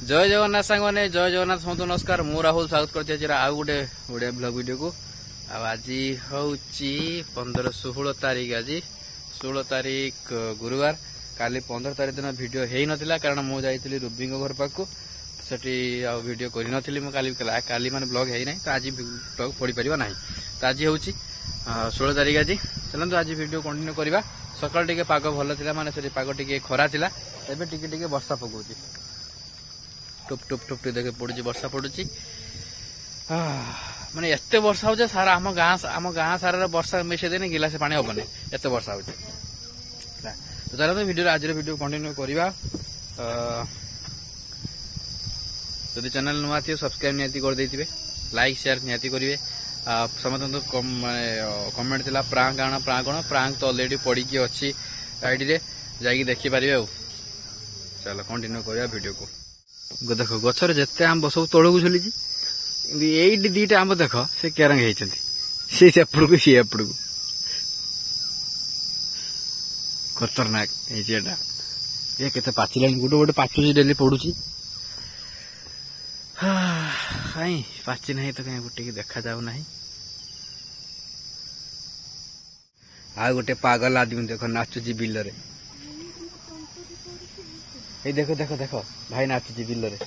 जय जगन्नाथ सांग मैंने जय जगन्नाथ समस्त नमस्कार मु राहुल स्वागत करते आउ गोटे ओडिया ब्लॉग वीडियो को आज हूँ 15-16 तारीख आज 16 तारीख गुरुवार काली 15 तारीख दिन वीडियो हो नाला कारण मुझे जाइली रूबी घर पाक सेठी वीडियो कर नी काली माने ब्लॉग है ना तो आज ब्लॉग पड़ी पार ना तो आज हूँ 16 तारीख आज चलते आज वीडियो कंटिन्यू करवा सकाल टे पाग भल था माने पाग टे खरा था एवं टे वर्षा पकाउछ टुप टुप टुप देखे पड़ू वर्षा पड़ू माने एत वर्षा हो सारा आम गाँ सारा वर्षा मिशे देने गिलास पानी हेनी एत वर्षा हो तो चलो वीडियो आज वीडियो कंटिन्यू करवा जदि चैनल नुआ थी सब्सक्राइब निहाती कर देथिबे लाइक शेयर निहाती करेंगे समस्त कमेंट थिला प्रांक आना प्रांक तो ऑलरेडी पड़ी की अच्छी आईडी रे जाकि देखि पारिबे चलो कंटिन्यू करवा वीडियो को देख गचर जिते आंब सब तौक झुली ये दीटा आंब देख से केरंग होती सेपड़ को सी एपड़ को खतरनाक ये केते पाचिला गोटे गोटे पाचुची डेली पड़ुची कहीं पाची ना तो कहीं गोटे देखा जाऊ ना आ गोटे पागल आदमी देख नाचुची बिल रे देखो देखो देखो भाई नाचुची बिल रे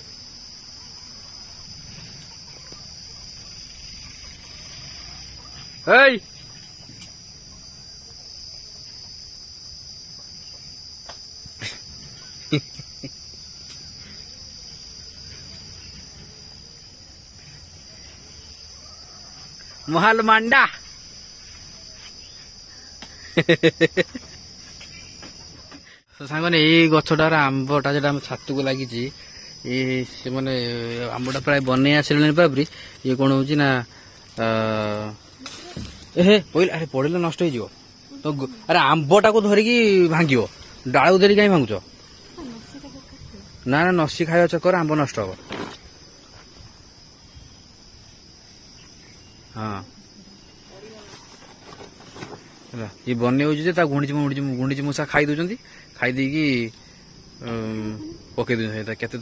महल मांडा तो सांगने ये गछटार आंबटा जो छात को लगी से मैंने आंबटा प्राय बन आसले बाबरी ये कौन हो पहले अरे पड़े नष्ट हो तो अरे आंबटा को धरिकी भांग डाल को धरिकी कहीं भांगुच ना ना नसी खाଇବା चक्कर आंब नष्ट हम हाँ ये बन गुंडी मूसा खाई दौरान खाई देकी पकई दूसरे केते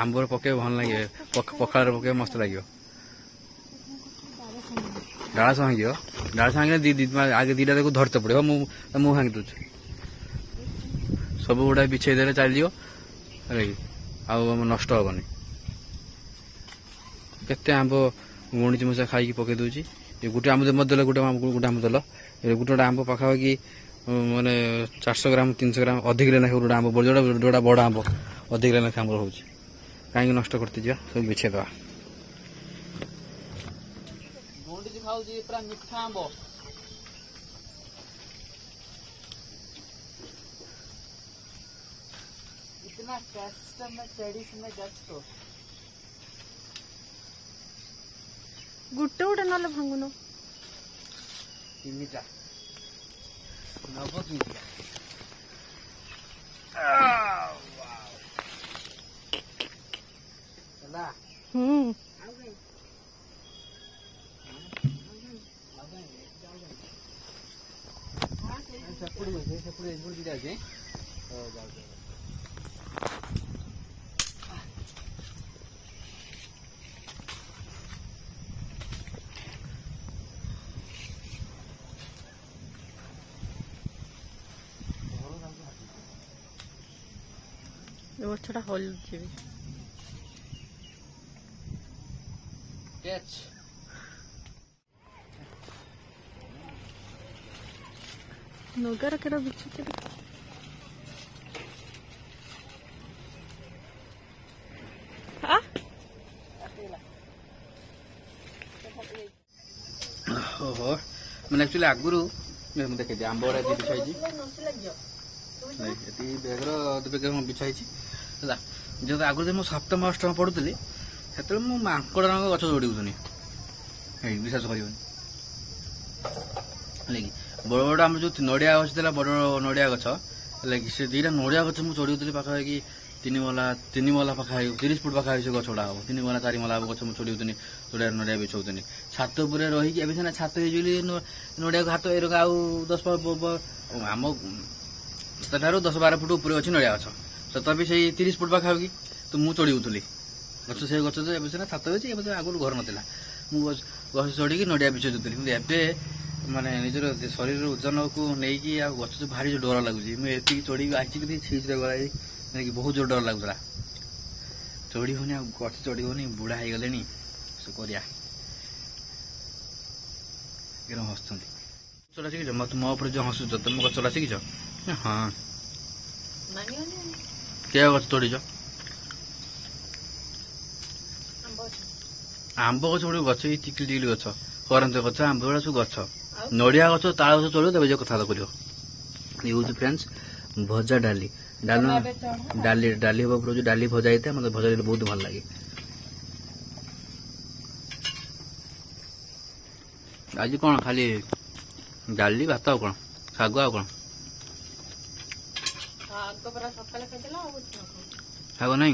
आंबर पके भल लगे पखाड़ पके मस्त लगे डाला भांग डाला भांगे आगे दीटा देखो धरते पड़े मुझे भांगी दूच सब गुड़ा बिछे दे चलो नष्ट हेनी केते आंब गुंडी मूसा खाई पकई दूची गोटे आंब दल गोटे गोटे आंब दल गोटे आंब पाखापाखि माने 400 ग्राम 300 ग्राम अधिक लेना गोटे आंब जोड़ा बड़ आंब अधिक लेना आंब हो कहीं नष्ट करते जा सब बिछे दवा मिठा आंब इतना कस्टम में चढ़ी में गो गुट्टे गुटे ना भांगुन तीनटा नब गछटा हल नगार केड़ा बिछुचे मैंने एक्चुअली आगुरी देखे आंब बिछाई बेगर बेगर बिछाई जो आगुरी मुझे सप्तम अष्टम पढ़ुली से माकड़ गच जोड़ी विश्वास कर बड़ बड़ आम जो नड़िया गछ था बड़ नड़िया गछ से दीटा नड़िया गछ मुझे चढ़ी पाखापाखि 3 मला पाखापाखि 30 फुट पाखापाखि से गछ गुड़ा हम 3 मला 4 मला गछ मुझे चढ़ी जोड़ा नड़िया बिछाऊनी छात रही सीना छात नड़िया हाथ ए आउ 10 आम 10-12 फुट ऊपर अच्छी नड़िया गछ तथापि से 30 फुट पाखापाखि तो मुझे चढ़ी गच से गच ए सीना छात अच्छी ए आगुरी घर नाला मुझे गच चढ़ी नड़िया बिछ दूसरी कि एवं माने निजर शरीर ओजन को लेकिन गच भारी जो डर लगुच मुझे चढ़ी आई सीट गला बहुत जोर डर लगुला चढ़ी होनी गच चढ़ी होनी बुढ़ा हो गले करिया हसुँच चला शिखिच मत मो जो हसुच तुम गच चला शिखिच हाँ क्या गच चढ़ीच आंब गच गोटे गच टिकली टिकली गच करंत गच आंब गुड़ा सब गच नड़िया गच ताल गच चढ़ो तब जो कथा कर फ्रेंड्स भजा डाली डालमा डाली डाली हम जो डाली भजा होता है मतलब भजा बहुत भल लगे आज कौन खाली डाली भात कौन शाग आ कौन शाग ना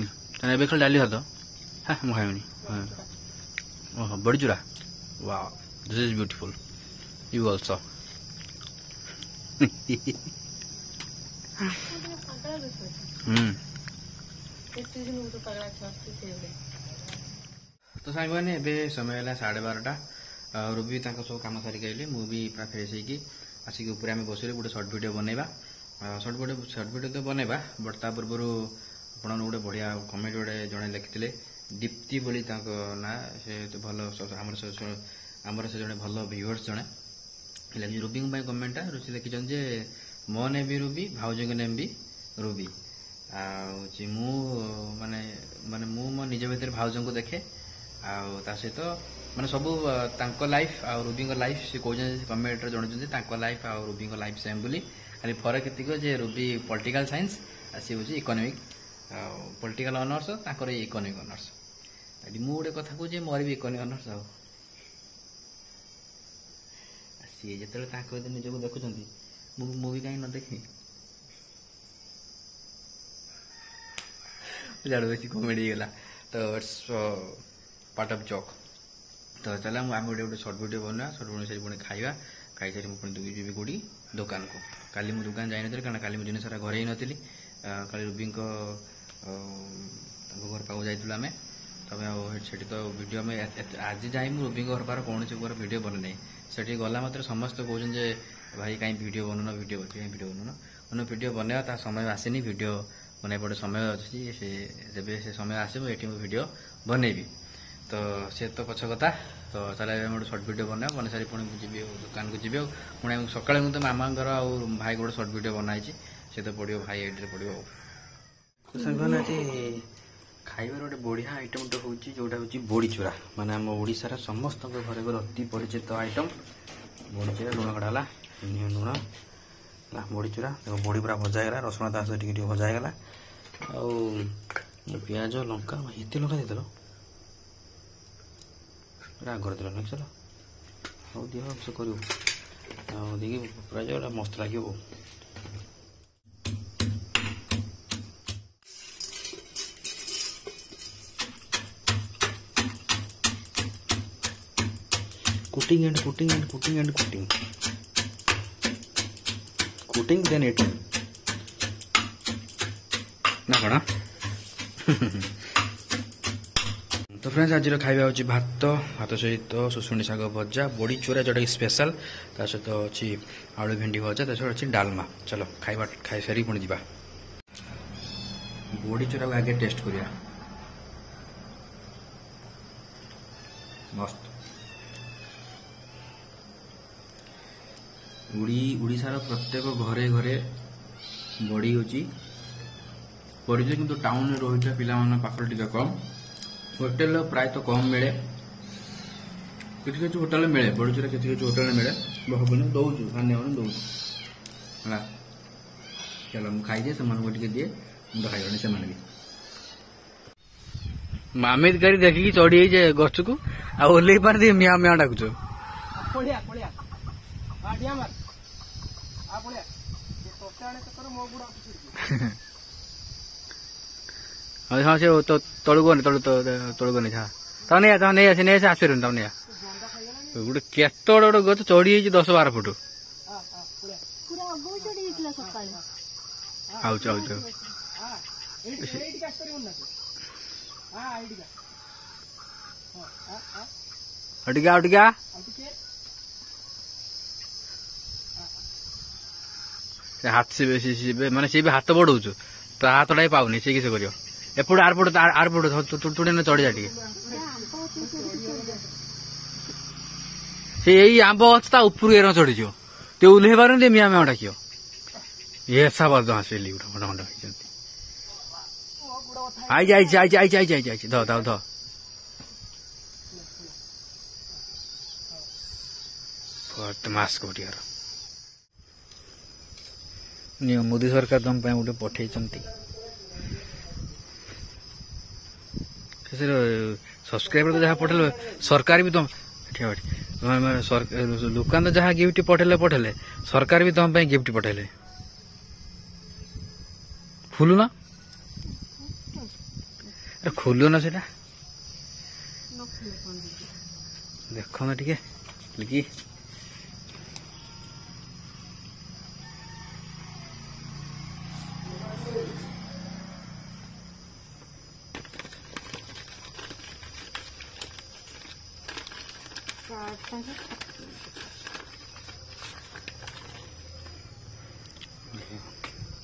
खाली डाली भात हाँ मुझे खाइबनी ओह बड़ी चूरा वाह this is beautiful you also तो सांग मैंने समय है 12:30 रूबी सब कम सारिक आइले मुझे पूरा फ्रेश होगी आसिक ऊपर आम बस गोटे सर्ट भिड बनवा सर्ट भिड तो बनवा बट ता पूर्व आप गोटे बढ़िया कमेंट गोटे जड़े लिखिते दीप्ति बोली ना से तो भल आमर से जड़े भल व्यूअर्स जड़े रूबी कमेंटा रुचि लिखिं जे मो ने भी रूबी भाउज ने भी रूबी मु माने माने मु मो निज भीतर भाउज को देखे आ सहित माने सबू तांको लाइफ आ रूबी लाइफ से कहते कमेंट जन लाइफ आ रूबी लाइफ सेम बोली खाली फरक एतिक जे रूबी पॉलिटिकल साइंस सी हूँ इकोनॉमिक पॉलिटिकल ऑनर्स तांकर इकोनॉमिक ऑनर्स आज मु गोटे कथा कहूँ मोर भी इकोनॉमिक ऑनर्स सी जो निजक देखुं मुझे कहीं न देखी जाड़ बेस कमेडी गला तो इट्स पार्ट ऑफ जॉक तो चला आम गोटे सर्ट वीडियो बनवा सर्ट वीडियो से पुणी खाଇବା खाई सारी मुझे जी कौटी दुकान को काली मुझे दुकान जाइन कारण काली मुझे दिन सारा घर ही नी काली रूबी घर पाक जाइलु आम तब से तो वीडियो में आज जाए रूबी घर पार कौन से वीडियो बने से गला मात्र समस्त कहते भाई कहीं वीडियो बनून वीडियो बनून वीडियो बनवा समय आसेनी वीडियो बन पड़े समय अच्छी से जब से समय आसो ये वीडियो बनईबी तो से तो पछ कथा तो चला गोटे सर्ट वीडियो बना बन सारी पुणी जी दुकान को जी पुणी सकाଳେ मुझे मामा भाई गोटे सर्ट वीडियो बनाई से तो पड़ो भाई एड्रे पड़ो सारे आज खाइबार गोटे बढ़िया आइटम तो हूँ जोटा हूँ बड़ी चूरा माने आम ओडिशार समस्त घर घर अति परिचित आइटम बड़ी चूरा लुण कड़ा लुण बड़ी चूरा देखो बड़ी पूरा भजागला रसुण ता सहित टिके भजागला पियाज लंका एत लंका देदेल आगर देल ना चलो हाँ दिह से कर पूरा जो मस्त लगे cutting and cutting and cutting and cutting cutting then eating ना कौन तो फ्रेंड्स आज खाଇବା हूँ भात भात सहित सुसुणी शाग भजा बड़ी चूरा जोटा स्पेशल ता सहित अच्छी आलू भेंडी भजा ता सहित अच्छी डालमा चलो खाଇବା खाई सारी पुणी जा बड़ी चूरा को आगे टेस्ट करिया मस्त उड़ीसार प्रत्येक घरे घरे बड़ी होची पड़ी किंतु टाउन रही पिला पाखर टिका कम होटेल प्राय तो कम मिले किसी होटेल मिले बड़ी चूरा किसी होटेल मिले भावना दौचु खाने दौचु है चलो मुझे खाई से दिए मुझे खाई से मामित करी देखिकी चढ़ी गछ को आल्ले पारे मिया मिया डाकुच हाँ से तलू गने तलू गने नहीं नहीं आसर नहीं गोटे केत गोटे गच चढ़ी 10-12 फुट अटिका अटिका हाथ से माने सी भी हाथ बढ़ाऊ तो हाथटा पाऊनी सी किस कर एपट आरपट आरपट तुड़े चढ़ी जा यही आंब गछ उपरू एर चढ़ी तो ओह्लई पार मिया मिया डाक ये सब आसली खंड खंड आई ध ध ध बदमाश कोटियार मोदी सरकार तुम गोटे पठे सब्सक्राइबर तो जहाँ पठेल सरकार भी तुम दुकान तो जहाँ गिफ्ट पठेले पठेले सरकार भी तुम गिफ्ट पठेले खुलु ना अरे खोलु ना से देख ना टे लिखी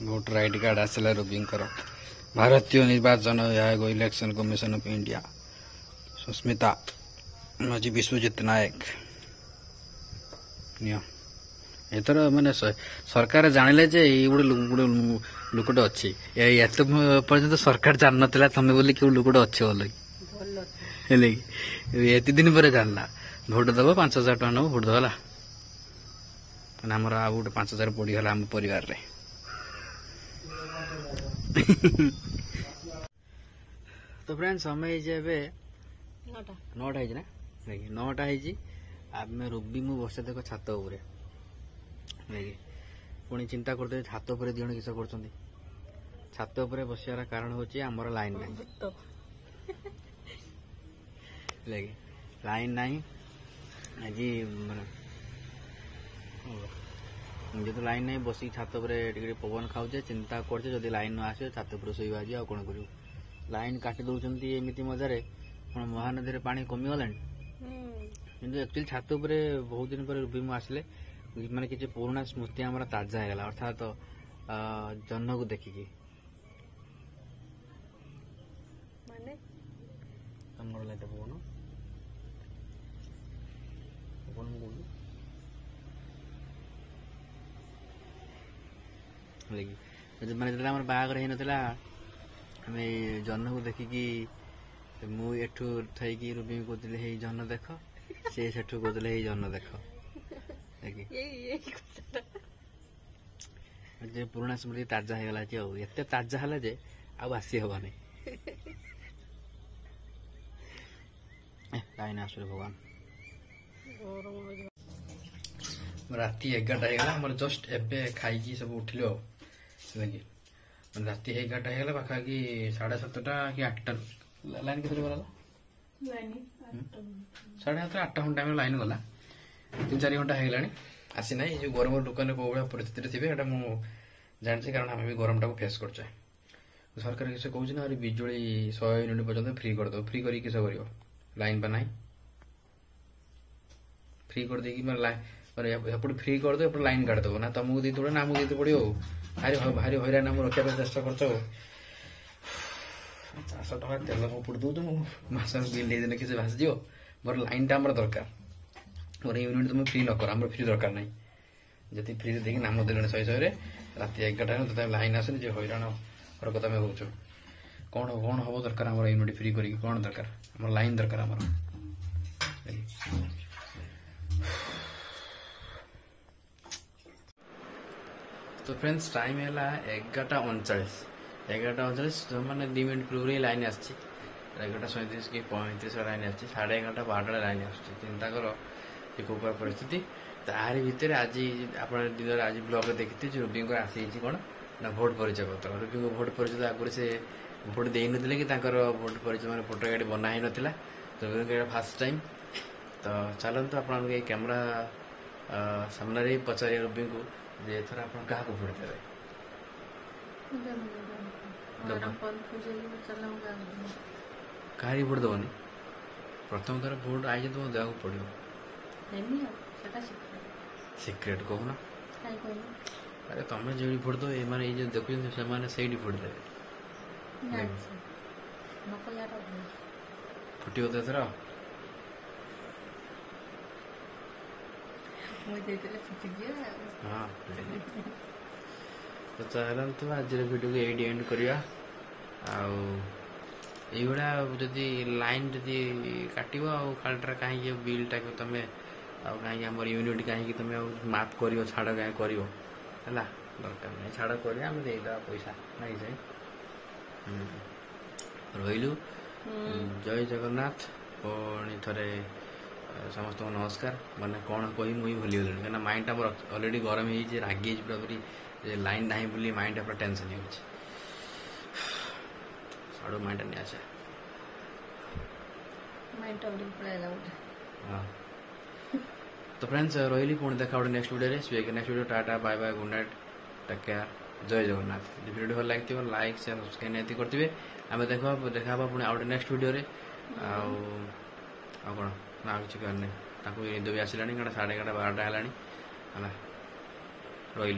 वोटर आईडी कार्ड आसला रूबींकर भारतीय निर्वाचन आयोग Election Commission of India Susmita Maji Biswajit नायक एथर माने सरकार जानिले जे गोटे लुकटे अच्छी एत पर्यंत सरकार जान नाला तुम बोली कि लुकटे अच्छे भल एत दिन पर जानला भोट दब 5,000 टका नब भोट दला आमर आ गोटे 5,000 पड़गला आम परिवार रे तो फ्रेंड्स समय नौटा ना 9टा आम रूबी मु बस देख छात उपरे पुणी चिंता करते छात उपर दी जन किस कर छात उपर बसार कारण हूँ आमर लाइन ना लाइन ना आज जो लाइन नहीं बस छात पवन खाऊे चिंता करते जदि लाइन न आसे छात उपर शोवा आज कौन कर लाइन काटी दौरान एमती मजारे महानदी में पानी कमीगला कि एक्चुअली छात उपर बहुत दिन पर रूबी मु आसले माने किसी पुराना स्मृति आम ताजा हो गला अर्थात जन्न को देखिकी माने जो बाहागर हो नाला आम जन्न को देखिकी मुठू थी रूबी कहते हे जन्न देख सी सेठू कहते हे जन्न देख पुराना स्मृति ताजा हो गला एत ताजा है जे आसी हबानी लाइन आस भगवान राति 11टा होगा जस्ट एबे खाई सब उठिल राति 11टा होगा पाखापाखि 7:30 कि 8टा लाइन के गला 7:30 8 घंटा लाइन गला 3-4 घंटा होगा आसी ना जो गरम दुकान कौ भाया परिस्थिति थे मुझे जानसी कारण आम भी गरम टाक फेस कर सरकार किसी कौन ना बिजुली 100 यूनिट पर्यटन फ्री करदे फ्री कर किस कर लाइन पा ना फ्री कर दे एपट फ्री कर दो एपट लाइन काटदेव ना तुमको दी पड़ो ना आमको दी पड़ो भारी भारी हईराण आम रखा चेष्टा कर 400 टका तेल पुट दौ मस बिल देने किसी भासी दियो मोर लाइन टा दरकार मोर यूनिट तुम फ्री न कर आम फ्री दरकार ना जी फ्री देखिए नाम देने 100 राति 11टा तो लाइन आसनी जो हईराण कथा में हूँ कौन कौन हम दरकार आम यूनिट फ्री कर कौन दरकार आम लाइन दरकार आम तो फ्रेंड्स टाइम है 11:39 जो मैंने 2 मिनट पूर्व ही लाइन आसी 11:37 कि 35 लाइन आसी 11:30 12टा लाइन आस चिंता कर प्रकार परिस्थिति तारी भितर आज आप दिन आज ब्लॉग देखते रूबी को आसी कौन ना भोट परिचय पत्र रूबी को भोट परिचय आगुरी से भोट दे नथिले कि भोट परिचय मैंने भोटर कार्ड बना ही नाला रूबी फास्ट टाइम तो चलते आप कैमेरा सामने पचारे रूबी को जे थोड़ा आप क्या भोट देवे କାହାରି ଭୋଟ ଦେବନି ପ୍ରଥମ ଥର ଭୋଟ ଆଇଛି ତୁମକୁ ଦେବାକୁ ପଡ଼ିବ ସିକ୍ରେଟ୍ କହୁନ ଆରେ ତମେ ଯେଉଁଠି ଭୋଟ ଦେବ ଏମାନେ ଏଇ ଯେଉଁ ଦେଖୁଛନ୍ତି ସେମାନେ ସେଇଠି ଭୋଟ ଦେବେ ଫୁଟିବ ତ ଏଥର ହଁ ତ ଚାଲନ୍ତୁ ଆଜିର ଭିଡ଼ିଓକୁ ଏଇଠି ଏଣ୍ଡ କରିବା ଆଉ ଏଇଭଳିଆ ଯଦି ଲାଇନ୍ ଯଦି କାଟିବ ଆଉ ଖାଲିଟାରେ କାହିଁକି ବିଲ୍ଟାକୁ ତମେ ଆଉ କାହିଁକି ଆମର ୟୁନିଟ୍ କାହିଁକି ତମେ ଆଉ ମାଫ୍ କରିବ ଛାଡ଼ କାହିଁକି କରିବ ହେଲା ଦରକାର ନାହିଁ ଛାଡ଼ କରିବା ଆମେ ଦେଇଦେବା ପଇସା ନାଇଁ ଯାଇ ରହିଲୁ ଜୟ ଜଗନ୍ନାଥ ପୁଣି ଥରେ ସମସ୍ତଙ୍କୁ ନମସ୍କାର ମାନେ କ'ଣ କହିବି ମୁଁ ବି ଭୁଲିଗଲିଣି କାହିଁକିନା ମାଇଣ୍ଡଟା ମୋର ଅଲରେଡ଼ି ଗରମ ହେଇଯାଇଛି ରାଗି ହେଇଛି ପୁରାପୁରି ଲାଇନ୍ ନାହିଁ ବୋଲି ମାଇଣ୍ଡଟା ପୁରା ଟେନସନ୍ ହେଇଯାଉଛି ସାଡ଼ୁ ମାଇଣ୍ଡଟା ନେଇ ଆସେ ହଁ ତ फ्रेंड्स रही पुणी देखा गोटे next video next video tata bye bye good night take care जय जगन्नाथ वीडियो भल लगे लाइक शेयर सब्सक्राइब निहती करेंगे आम देखा पुणी आउ नेक्स्ट वीडियो कौन ना किसी करनी निद भी आसला 11:30 12टा है रही